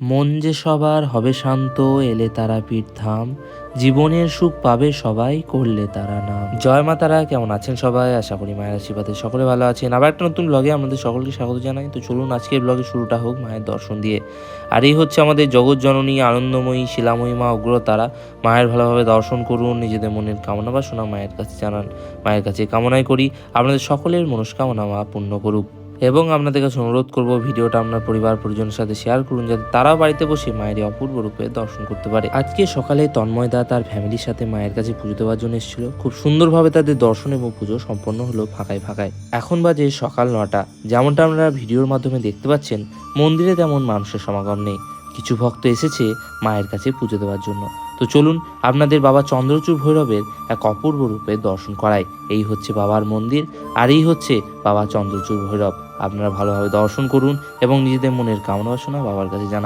মন যে সবার হবে শান্ত, এলে তারা পীরধাম, জীবনের সুখ পাবে সবাই, করলে তারা নাম। জয় মা তারা। কেমন আছেন সবাই? আশা করি মায়ের আশীর্বাদে সকলে ভালো আছেন। আবার একটা নতুন ব্লগে আমাদের সকলকে স্বাগত জানাই। তো চলুন আজকের ব্লগের শুরুটা হোক মায়ের দর্শন দিয়ে। আর এই হচ্ছে আমাদের জগৎ জননী, আনন্দময়ী, শিলাময়ী মা, উগ্রতারা। মায়ের ভালোভাবে দর্শন করুন, নিজেদের মনের কামনা বাসনা মায়ের কাছে জানান। মায়ের কাছে কামনাই করি আপনাদের সকলের মনস্কামনা মা পূর্ণ করুক। এবং আপনাদের কাছে অনুরোধ করব, ভিডিওটা আপনার পরিবার পরিজনের সাথে শেয়ার করুন, যাতে তারাও বাড়িতে বসে মায়ের এই অপূর্ব রূপে দর্শন করতে পারে। আজকে সকালে তন্ময়দা তার ফ্যামিলির সাথে মায়ের কাছে পুজো দেওয়ার জন্য এসেছিল। খুব সুন্দরভাবে তাদের দর্শন এবং পুজো সম্পন্ন হলো ফাঁকায় ফাঁকায়। এখন বাজে সকাল 9টা। যেমনটা আপনারা ভিডিওর মাধ্যমে দেখতে পাচ্ছেন, মন্দিরে তেমন মানুষের সমাগম নেই। কিছু ভক্ত এসেছে মায়ের কাছে পুজো দেওয়ার জন্য। তো চলুন আপনাদের বাবা চন্দ্রচূড় ভৈরবের এক অপূর্ব রূপে দর্শন করাই। এই হচ্ছে বাবার মন্দির, আর এই হচ্ছে বাবা চন্দ্রচূড় ভৈরব। আপনারা ভালোভাবে দর্শন করুন এবং নিজেদের মনের কামনা বাসনা বাবার কাছে জানান।